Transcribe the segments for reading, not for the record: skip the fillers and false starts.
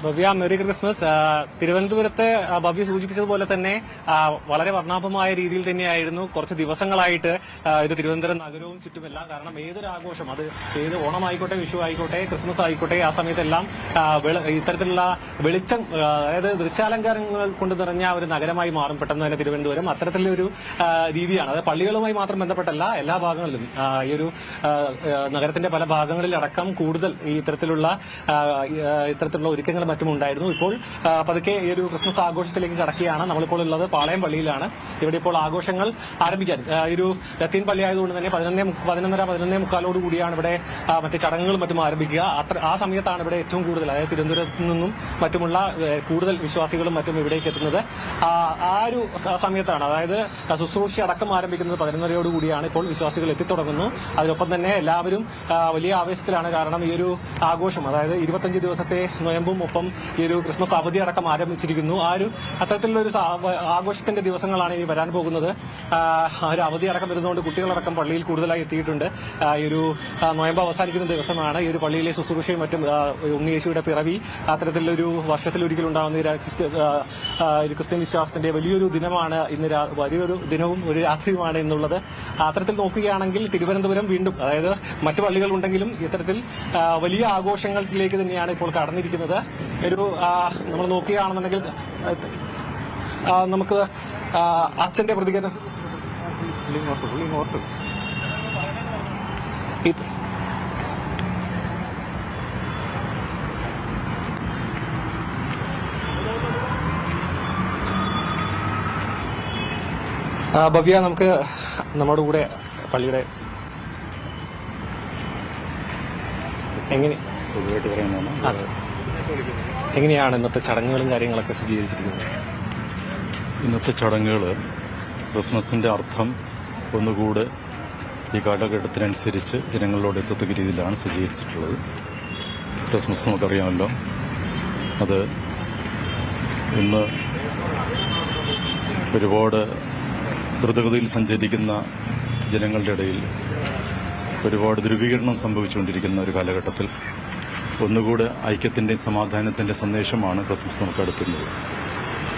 Bhavya, merry Christmas. തിരുവനന്തപുരത്തെ ഭവ്യ സൂചിപ്പിച്ചതുപോലെ തന്നെ വളരെ വർണ്ണാഭമായ രീതിയിൽ തന്നെയായിരുന്നു കുറച്ച് ദിവസങ്ങളായിട്ട് ഇത് തിരുവനന്തപുരം നഗരവും ചുറ്റുമെല്ലാം. കാരണം ഏതൊരു ആഘോഷം, അത് ഏത് ഓണമായിക്കോട്ടെ, വിഷു ആയിക്കോട്ടെ, ക്രിസ്മസ് ആയിക്കോട്ടെ, ആ സമയത്തെല്ലാം ഇത്തരത്തിലുള്ള വെളിച്ചം, അതായത് ദൃശ്യാലങ്കാരങ്ങൾ കൊണ്ട് നിറഞ്ഞ ഒരു നഗരമായി മാറും പെട്ടെന്ന് തന്നെ തിരുവനന്തപുരം. അത്തരത്തിലൊരു രീതിയാണ്. അതായത് പള്ളികളുമായി മാത്രം ബന്ധപ്പെട്ടല്ല, എല്ലാ ഭാഗങ്ങളിലും ഈ ഒരു നഗരത്തിന്റെ പല ഭാഗങ്ങളിലടക്കം കൂടുതൽ ഇത്തരത്തിലുള്ള ഒരുക്കങ്ങളും മറ്റും ഉണ്ടായിരുന്നു. ഇപ്പോൾ പതുക്കെ ഈ ഒരു ക്രിസ്മസ് ആഘോഷത്തിലേക്ക് കടക്കുകയാണ്. നമ്മളിപ്പോൾ ഉള്ളത് പാളയം പള്ളിയിലാണ്. ഇവിടെ ഇപ്പോൾ ആഘോഷങ്ങൾ ആരംഭിക്കാൻ, ഈ ഒരു ലത്തീൻ പള്ളി ആയതുകൊണ്ട് തന്നെ 11:15 കൂടിയാണ് ഇവിടെ മറ്റ് ചടങ്ങുകളും മറ്റും ആരംഭിക്കുക. ആ സമയത്താണ് ഇവിടെ ഏറ്റവും കൂടുതൽ, അതായത് തിരുവനന്തപുരത്ത് നിന്നും മറ്റുമുള്ള കൂടുതൽ വിശ്വാസികളും മറ്റും ഇവിടേക്ക് എത്തുന്നത്. ആ ഒരു സമയത്താണ്, അതായത് ശുശ്രൂഷ അടക്കം ആരംഭിക്കുന്നത് 11:30 കൂടിയാണ്. ഇപ്പോൾ വിശ്വാസികൾ എത്തിത്തുടങ്ങുന്നു. അതിനൊപ്പം തന്നെ എല്ലാവരും വലിയ ആവേശത്തിലാണ്. കാരണം ഈ ഒരു ആഘോഷം, അതായത് 25 ദിവസത്തെ നോയമ്പും ഒപ്പം ഈ ഒരു ക്രിസ്മസ് അവധി അടക്കം ആരംഭിച്ചിരിക്കുന്നു. അത്തരത്തിലുള്ള ഒരു ആഘോഷത്തിന്റെ ദിവസങ്ങളാണ് ഇനി വരാൻ പോകുന്നത്. ഒരു അവധി അടക്കം വരുന്നതുകൊണ്ട് കുട്ടികളടക്കം പള്ളിയിൽ കൂടുതലായി എത്തിയിട്ടുണ്ട്. ഈ ഒരു നോയമ്പ് അവസാനിക്കുന്ന ദിവസമാണ്. ഈ ഒരു പള്ളിയിലെ ശുശ്രൂഷയും മറ്റും ഉണ്ണിയേശുവിടെ പിറവി അത്തരത്തിലൊരു വർഷത്തിലൊരിക്കലുണ്ടാകുന്ന ക്രിസ്ത്യൻ വിശ്വാസത്തിന്റെ വലിയൊരു ദിനമാണ് ഇന്ന്. വലിയൊരു ദിനവും ഒരു രാത്രിയുമാണ് എന്നുള്ളത്. അത്തരത്തിൽ നോക്കുകയാണെങ്കിൽ തിരുവനന്തപുരം വീണ്ടും, അതായത് മറ്റു പള്ളികളുണ്ടെങ്കിലും ഇത്തരത്തിൽ വലിയ ആഘോഷങ്ങളിലേക്ക് തന്നെയാണ് ഇപ്പോൾ കടന്നിരിക്കുന്നത്. നമ്മൾ നോക്കുകയാണെന്നുണ്ടെങ്കിൽ നമുക്ക് അച്ഛന്റെ പ്രതികരണം ഭവ്യ, നമുക്ക് നമ്മുടെ കൂടെ പള്ളിയുടെ എങ്ങനെയാണ് ഇന്നത്തെ ചടങ്ങുകളും കാര്യങ്ങളൊക്കെ സജ്ജീകരിച്ചിരിക്കുന്നത്? ഇന്നത്തെ ചടങ്ങുകൾ ക്രിസ്മസിന്റെ അർത്ഥം ഒന്നുകൂടെ ഈ കാലഘട്ടത്തിനനുസരിച്ച് ജനങ്ങളിലോട് എത്തത്തക്ക രീതിയിലാണ് സജ്ജീകരിച്ചിട്ടുള്ളത്. ക്രിസ്മസ് നമുക്കറിയാമല്ലോ, അത് ഇന്ന് ഒരുപാട് ദ്രുതഗതിയിൽ സഞ്ചരിക്കുന്ന ജനങ്ങളുടെ ഇടയിൽ ഒരുപാട് ധ്രുവീകരണം സംഭവിച്ചുകൊണ്ടിരിക്കുന്ന ഒരു കാലഘട്ടത്തിൽ ഒന്നുകൂടെ ഐക്യത്തിന്റെയും സമാധാനത്തിന്റെ സന്ദേശമാണ് ക്രിസ്മസ് നമുക്ക് അടുത്തുന്നത്.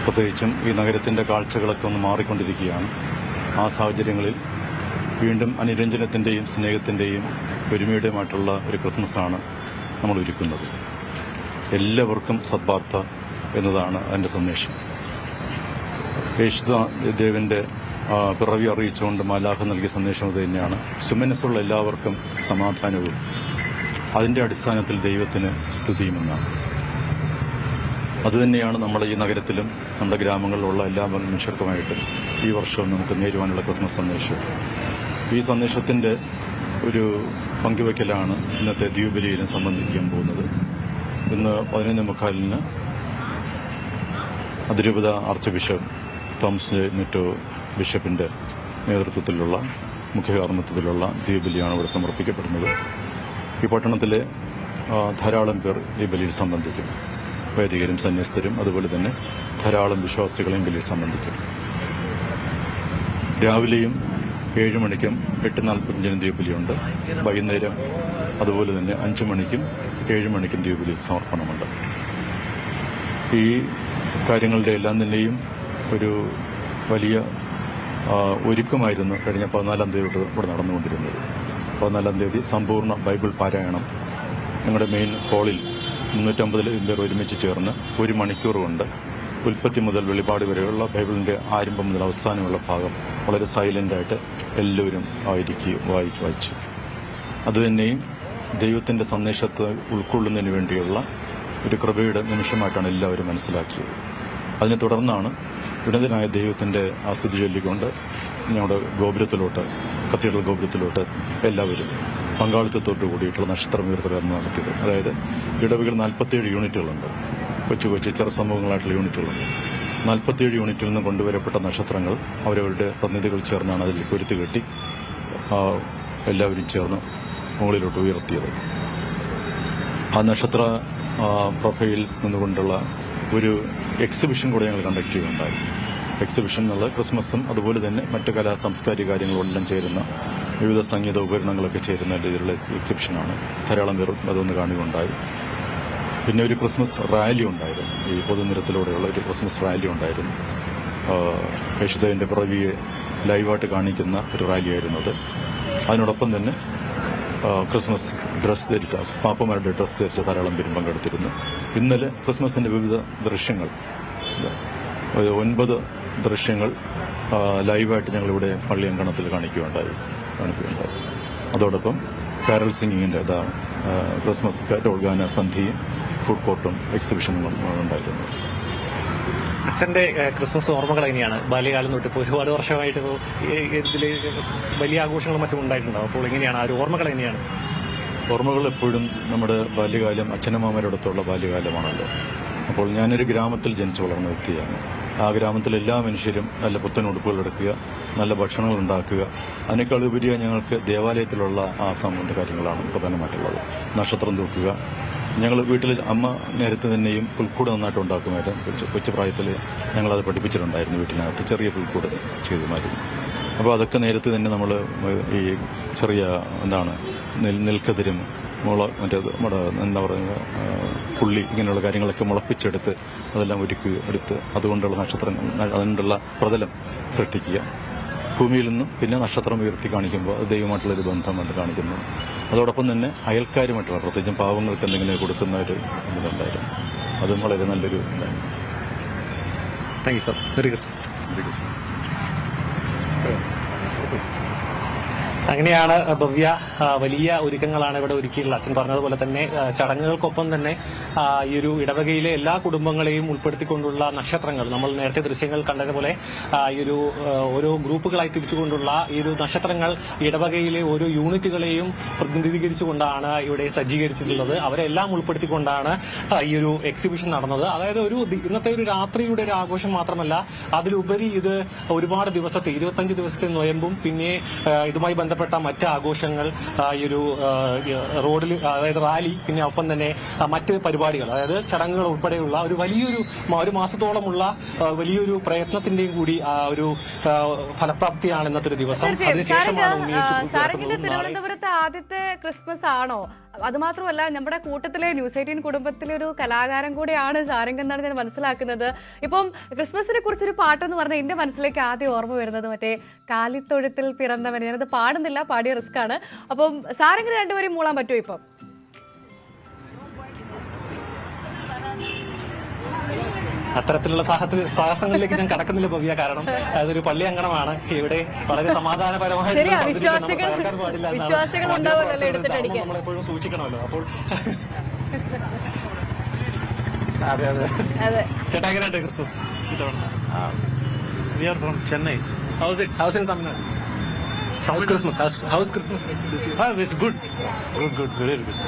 പ്രത്യേകിച്ചും ഈ നഗരത്തിന്റെ കാഴ്ചകളൊക്കെ ഒന്ന് മാറിക്കൊണ്ടിരിക്കുകയാണ്. ആ സാഹചര്യങ്ങളിൽ വീണ്ടും അനുരഞ്ജനത്തിന്റെയും സ്നേഹത്തിന്റെയും ഒരുമയുടെയുമായിട്ടുള്ള ഒരു ക്രിസ്മസാണ് നമ്മൾ ഒരുക്കുന്നത്. എല്ലാവർക്കും സദ്വാർത്ത എന്നതാണ് അതിന്റെ സന്ദേശം. യേശുദേവന്റെ പിറവി അറിയിച്ചുകൊണ്ട് മാലാഖ നൽകിയ സന്ദേശം അത് തന്നെയാണ്. സുമനസ്സുള്ള എല്ലാവർക്കും സമാധാനവും അതിന്റെ അടിസ്ഥാനത്തിൽ ദൈവത്തിന് സ്തുതിയുമെന്നാണ്. അതുതന്നെയാണ് നമ്മുടെ ഈ നഗരത്തിലും നമ്മുടെ ഗ്രാമങ്ങളിലുള്ള എല്ലാ മനുഷ്യർക്കുമായിട്ടും ഈ വർഷവും നമുക്ക് നേരുവാനുള്ള ക്രിസ്മസ് സന്ദേശം. ഈ സന്ദേശത്തിന്റെ ഒരു പങ്കുവയ്ക്കലാണ് ഇന്നത്തെ ദ്വീപലിയിലും സംബന്ധിക്കാൻ പോകുന്നത്. ഇന്ന് 11:45 അതിരൂപത ആർച്ച് ബിഷപ്പ് തോമസ് നെറ്റോ ബിഷപ്പിന്റെ നേതൃത്വത്തിലുള്ള മുഖ്യകാർമ്മിത്വത്തിലുള്ള ദ്വീപലിയാണ് ഇവിടെ സമർപ്പിക്കപ്പെടുന്നത്. ഈ പട്ടണത്തിലെ ധാരാളം പേർ ഈ ബലിയിൽ സംബന്ധിക്കും. വൈദികരും സന്യസ്തരും അതുപോലെ തന്നെ ധാരാളം വിശ്വാസികളെയും ബലിയിൽ സംബന്ധിക്കും. രാവിലെയും 7 മണിക്കും 8:45 ദ്വീപലിയുണ്ട്. വൈകുന്നേരം അതുപോലെ തന്നെ 5 മണിക്കും 7 മണിക്കും ദ്വീപലി സമർപ്പണമുണ്ട്. ഈ കാര്യങ്ങളുടെ എല്ലാം തന്നെയും ഒരു വലിയ ഒരുക്കമായിരുന്നു കഴിഞ്ഞ 14-ാം തീയതി തൊട്ട് ഇവിടെ നടന്നുകൊണ്ടിരുന്നത്. 14-ാം തീയതി സമ്പൂർണ്ണ ബൈബിൾ പാരായണം ഞങ്ങളുടെ മെയിൻ ഹാളിൽ 350 പേർ ഒരുമിച്ച് ചേർന്ന് 1 മണിക്കൂർ കൊണ്ട് ഉൽപ്പത്തി മുതൽ വെളിപാട് വരെയുള്ള ബൈബിളിന്റെ ആരംഭം മുതൽ അവസാനമുള്ള ഭാഗം വളരെ സൈലന്റായിട്ട് എല്ലാവരും വായിച്ചു. അതുതന്നെയും ദൈവത്തിന്റെ സന്ദേശത്തെ ഉൾക്കൊള്ളുന്നതിന് വേണ്ടിയുള്ള ഒരു കൃപയുടെ നിമിഷമായിട്ടാണ് എല്ലാവരും മനസ്സിലാക്കിയത്. അതിനെ തുടർന്നാണ് ഉന്നതനായ ദൈവത്തിന്റെ സ്തുതി ചൊല്ലിക്കൊണ്ട് ഞങ്ങളുടെ കത്തീഡ്രൽ ഗോപുരത്തിലോട്ട് എല്ലാവരും പങ്കാളിത്തത്തോടു കൂടിയിട്ടുള്ള നക്ഷത്രമുയർത്തലാണ് നടത്തിയത്. അതായത് ഇടവകൾ 47 യൂണിറ്റുകളുണ്ട്. കൊച്ചു ചെറു സമൂഹങ്ങളായിട്ടുള്ള യൂണിറ്റുകളുണ്ട്. 47 യൂണിറ്റിൽ നിന്ന് കൊണ്ടുവരപ്പെട്ട നക്ഷത്രങ്ങൾ അവരവരുടെ പ്രതിനിധികൾ ചേർന്നാണ് അതിൽ പൊരുത്തി കെട്ടി എല്ലാവരും ചേർന്ന് മുകളിലോട്ട് ഉയർത്തിയത്. ആ നക്ഷത്ര പ്രൊഫൈൽ നിന്നുകൊണ്ടുള്ള ഒരു എക്സിബിഷൻ കൂടെ ഞങ്ങൾ കണ്ടക്ട് ചെയ്യുകയുണ്ടായി. എക്സിബിഷൻ എന്നുള്ള ക്രിസ്മസും അതുപോലെ തന്നെ മറ്റു സാംസ്കാരിക കാര്യങ്ങളെല്ലാം ചേരുന്ന വിവിധ സംഗീത ഉപകരണങ്ങളൊക്കെ ചേരുന്ന രീതിയിലുള്ള എക്സിബിഷനാണ്. ധാരാളം പേർ അതൊന്ന് കാണുകയുണ്ടായി. പിന്നെ ഒരു ക്രിസ്മസ് റാലി ഉണ്ടായിരുന്നു. ഈ പൊതുനിരത്തിലൂടെയുള്ള ഒരു ക്രിസ്മസ് റാലി ഉണ്ടായിരുന്നു. യേശുദേവന്റെ പിറവിയെ ലൈവായിട്ട് കാണിക്കുന്ന ഒരു റാലിയായിരുന്നു അത്. അതിനോടൊപ്പം തന്നെ ക്രിസ്മസ് ഡ്രസ് ധരിച്ച പാപ്പമാരുടെ ഡ്രസ് ധരിച്ച ധാരാളം പേരും പങ്കെടുത്തിരുന്നു. ഇന്നലെ ക്രിസ്മസിന്റെ വിവിധ ദൃശ്യങ്ങൾ 9 ദൃശ്യങ്ങൾ ലൈവായിട്ട് ഞങ്ങളിവിടെ പള്ളി അങ്കണത്തിൽ കാണിക്കുകയുണ്ടായി. അതോടൊപ്പം കാരൽ സിംഗിങ്ങിന്റെ ക്രിസ്മസ് കാരോൾ ഗാന സന്ധ്യയും ഫുഡ് കോർട്ടും എക്സിബിഷനും ഉണ്ടായിരുന്നു. അച്ഛന്റെ ക്രിസ്മസ് ഓർമ്മകൾ എങ്ങനെയാണ്? ബാല്യകാലം തൊട്ട് ഇപ്പോൾ ഒരുപാട് വർഷമായിട്ട് ഇതിൽ വലിയ ആഘോഷങ്ങളും മറ്റും ഉണ്ടായിട്ടുണ്ടാവും. അപ്പോൾ എങ്ങനെയാണ് ആ ഒരു ഓർമ്മകൾ എങ്ങനെയാണ്? ഓർമ്മകൾ എപ്പോഴും നമ്മുടെ ബാല്യകാലം അച്ഛനമ്മമാരോടൊത്തുള്ള ബാല്യകാലമാണല്ലോ. അപ്പോൾ ഞാനൊരു ഗ്രാമത്തിൽ ജനിച്ചു വളർന്ന വ്യക്തിയാണ്. ആ ഗ്രാമത്തിലെ എല്ലാ മനുഷ്യരും നല്ല പുത്തൻ ഉടുപ്പുകൾ എടുക്കുക, നല്ല ഭക്ഷണങ്ങൾ ഉണ്ടാക്കുക. അതിനേക്കാൾ ഉപരിയായി ഞങ്ങൾക്ക് ദേവാലയത്തിലുള്ള ആ സംബന്ധ കാര്യങ്ങളാണ് പ്രധാനമായിട്ടുള്ളത്. നക്ഷത്രം തൂക്കുക. ഞങ്ങൾ വീട്ടിൽ അമ്മ നേരത്തെ തന്നെയും പുൽക്കൂട് നന്നായിട്ട് ഉണ്ടാക്കുമായിരുന്നു. കൊച്ചുപ്രായത്തിൽ ഞങ്ങളത് പഠിപ്പിച്ചിട്ടുണ്ടായിരുന്നു. വീട്ടിനകത്ത് ചെറിയ പുൽക്കൂട് ചെയ്തുമായിരുന്നു. അപ്പോൾ അതൊക്കെ നേരത്തെ തന്നെ നമ്മൾ ഈ ചെറിയ നെൽക്കതിരും മറ്റേ നമ്മുടെ എന്താ പറയുക പുള്ളി ഇങ്ങനെയുള്ള കാര്യങ്ങളൊക്കെ മുളപ്പിച്ചെടുത്ത് അതെല്ലാം എടുത്ത് അതുകൊണ്ടുള്ള അതുകൊണ്ടുള്ള പ്രതലം സൃഷ്ടിക്കുക. ഭൂമിയിൽ നിന്നും പിന്നെ നക്ഷത്രം ഉയർത്തി കാണിക്കുമ്പോൾ അത് ദൈവമായിട്ടുള്ളൊരു ബന്ധമായിട്ട് കാണിക്കുന്നു. അതോടൊപ്പം തന്നെ അയൽക്കാരുമായിട്ടുള്ള പ്രത്യേകിച്ചും പാവങ്ങൾക്ക് എന്തെങ്കിലും കൊടുക്കുന്ന ഒരു ഇതുണ്ടായിരുന്നു. അതും വളരെ നല്ലൊരു ഇതായിരുന്നു. Thank you sir. Merry Christmas. അങ്ങനെയാണ് ഭവ്യ. വലിയ ഒരുക്കങ്ങളാണ് ഇവിടെ ഒരുക്കിയിട്ടുള്ളത്. അച്ഛൻ പറഞ്ഞതുപോലെ തന്നെ ചടങ്ങുകൾക്കൊപ്പം തന്നെ ഈ ഒരു ഇടവകയിലെ എല്ലാ കുടുംബങ്ങളെയും ഉൾപ്പെടുത്തിക്കൊണ്ടുള്ള നക്ഷത്രങ്ങൾ, നമ്മൾ നേരത്തെ ദൃശ്യങ്ങൾ കണ്ടതുപോലെ ഈ ഒരു ഓരോ ഗ്രൂപ്പുകളായി തിരിച്ചുകൊണ്ടുള്ള ഈ ഒരു നക്ഷത്രങ്ങൾ ഇടവകയിലെ ഓരോ യൂണിറ്റുകളെയും പ്രതിനിധീകരിച്ചുകൊണ്ടാണ് ഇവിടെ സജ്ജീകരിച്ചിട്ടുള്ളത്. അവരെല്ലാം ഉൾപ്പെടുത്തിക്കൊണ്ടാണ് ഈ ഒരു എക്സിബിഷൻ നടന്നത്. അതായത് ഇന്നത്തെ ഒരു രാത്രിയുടെ ഒരു ആഘോഷം മാത്രമല്ല, അതിലുപരി ഇത് ഒരുപാട് ദിവസത്തെ 25 ദിവസത്തെ നൊയമ്പും പിന്നെ ഇതുമായി ബന്ധപ്പെട്ട മറ്റ് ആഘോഷങ്ങൾ, ഈ ഒരു റോഡിൽ അതായത് റാലി, പിന്നെ ഒപ്പം തന്നെ മറ്റ് പരിപാടികൾ, അതായത് ചടങ്ങുകൾ ഉൾപ്പെടെയുള്ള ഒരു വലിയൊരു ഒരു മാസത്തോളമുള്ള വലിയൊരു പ്രയത്നത്തിന്റെയും കൂടി ഒരു ഫലപ്രാപ്തിയാണ് ഇന്നത്തെ ഒരു ദിവസം. സാരംഗിന്റെ തിരുവനന്തപുരത്തെ ആദ്യത്തെ ക്രിസ്മസ് ആണോ? അതുമാത്രമല്ല, നമ്മുടെ കൂട്ടത്തിലെ ന്യൂസ് 18 കുടുംബത്തിലെ ഒരു കലാകാരൻ കൂടെയാണ് സാരംഗ് എന്നാണ് ഞാൻ മനസ്സിലാക്കുന്നത്. ഇപ്പം ക്രിസ്മസിനെ കുറിച്ചൊരു പാട്ടെന്ന് പറഞ്ഞാൽ എന്റെ മനസ്സിലേക്ക് ആദ്യം ഓർമ്മ വരുന്നത് മറ്റേ കാലിത്തൊഴുത്തിൽ പിറന്നവൻ. ഞാനത് പാടുന്നില്ല, പാടിയ റിസ്ക് ആണ്. അപ്പം സാരംഗിന് രണ്ടുപേരും മൂളാൻ പറ്റുമോ ഇപ്പം? അത്തരത്തിലുള്ള സാഹസങ്ങളിലേക്ക് ഞാൻ കടക്കുന്നില്ല ഭവ്യ. കാരണം അതൊരു പള്ളി അങ്കണമാണ്. ഇവിടെ വളരെ സമാധാനപരമായ നമ്മളെപ്പോഴും സൂക്ഷിക്കണമല്ലോ. അപ്പോൾ അതെ അതെ ചേട്ടാ, എങ്ങനെയുണ്ട് ക്രിസ്മസ് ഇത്തവണ? We are from Chennai. How's in Tamil Nadu? How's Christmas? How's Christmas? It's good. Good, very good.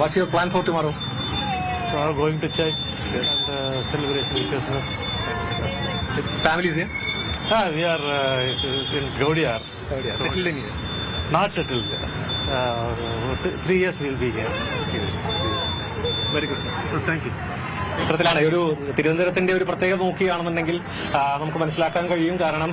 What's your plan for tomorrow? We are going to church and celebrating Christmas. Families here? We are in Gaudiyar. Settled in here? Not settled. 3 years we will be here. Merry Christmas. Thank you. ഇത്തരത്തിലാണ് ഒരു തിരുവനന്തപുരത്തിന്റെ ഒരു പ്രത്യേകത നോക്കുകയാണെന്നുണ്ടെങ്കിൽ നമുക്ക് മനസ്സിലാക്കാൻ കഴിയും. കാരണം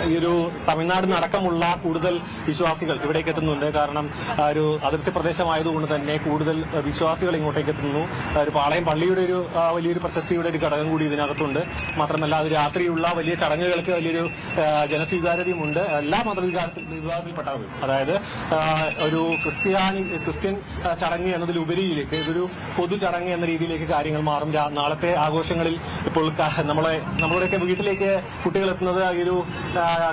ഈ ഒരു തമിഴ്നാടിനടക്കമുള്ള കൂടുതൽ വിശ്വാസികൾ ഇവിടേക്ക് എത്തുന്നുണ്ട്. കാരണം ഒരു അതിർത്തി പ്രദേശമായതുകൊണ്ട് തന്നെ കൂടുതൽ വിശ്വാസികൾ ഇങ്ങോട്ടേക്ക് എത്തുന്നു. ഒരു പാളയം പള്ളിയുടെ ഒരു വലിയൊരു പ്രശസ്തിയുടെ ഒരു ഘടകം കൂടി ഇതിനകത്തുണ്ട്. മാത്രമല്ല, അത് രാത്രിയുള്ള വലിയ ചടങ്ങുകൾക്ക് വലിയൊരു ജനസ്വീകാര്യതയുമുണ്ട്. എല്ലാ മതവിഭാഗത്തിൽപ്പെട്ടവരും, അതായത് ഒരു ക്രിസ്ത്യൻ ചടങ്ങ് എന്നതിലുപരിയിലേക്ക് ഇതൊരു പൊതു ചടങ്ങ് എന്ന രീതിയിലേക്ക് കാര്യങ്ങൾ മാറും. നാളത്തെ ആഘോഷങ്ങളിൽ ഇപ്പോൾ നമ്മളുടെയൊക്കെ വീട്ടിലേക്ക് കുട്ടികൾ എത്തുന്നത് ഈ ഒരു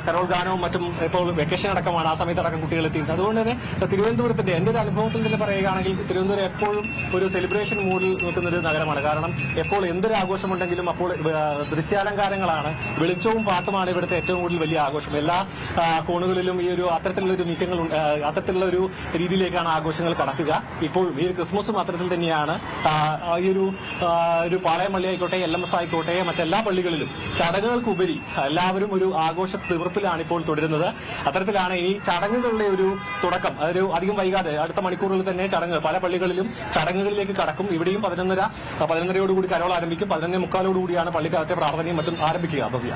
കരോൾ ഗാനവും മറ്റും ഇപ്പോൾ വെക്കേഷൻ അടക്കമാണ്. ആ സമയത്തടക്കം കുട്ടികൾ എത്തിയിട്ടുണ്ട്. അതുകൊണ്ട് തന്നെ തിരുവനന്തപുരത്തിന്റെ എന്റെ ഒരു അനുഭവത്തിൽ തന്നെ പറയുകയാണെങ്കിൽ തിരുവനന്തപുരം എപ്പോഴും ഒരു സെലിബ്രേഷൻ മൂഡിൽ നിൽക്കുന്ന ഒരു നഗരമാണ്. കാരണം എപ്പോൾ എന്തൊരു ആഘോഷമുണ്ടെങ്കിലും അപ്പോൾ ദൃശ്യാലങ്കാരങ്ങളാണ്, വെളിച്ചവും പാട്ടുമാണ് ഇവിടുത്തെ ഏറ്റവും കൂടുതൽ വലിയ ആഘോഷം. എല്ലാ കോണുകളിലും ഈ ഒരു അത്തരത്തിലുള്ള ഒരു നീക്കങ്ങൾ, അത്തരത്തിലുള്ള ഒരു രീതിയിലേക്കാണ് ആഘോഷങ്ങൾ കടക്കുക. ഇപ്പോൾ ഈ ക്രിസ്മസും അത്തരത്തിൽ തന്നെയാണ്. ഈ ഒരു പാളയം പള്ളി ആയിക്കോട്ടെ, LMS ആയിക്കോട്ടെ, മറ്റെല്ലാ പള്ളികളിലും ചടങ്ങുകൾക്കുപരി എല്ലാവരും ഒരു ആഘോഷ തീർപ്പിലാണ് ഇപ്പോൾ തുടരുന്നത്. അത്തരത്തിലാണ് ഈ ചടങ്ങുകളുടെ ഒരു തുടക്കം. അതൊരു അധികം വൈകാതെ അടുത്ത മണിക്കൂറുകളിൽ തന്നെ ചടങ്ങുകൾ പല പള്ളികളിലും ചടങ്ങുകളിലേക്ക് കടക്കും. ഇവിടെയും 11:30 കൂടി കരോൾ ആരംഭിക്കും. 11:45 പള്ളിക്കകത്തെ പ്രാർത്ഥനയും മറ്റും ആരംഭിക്കുക.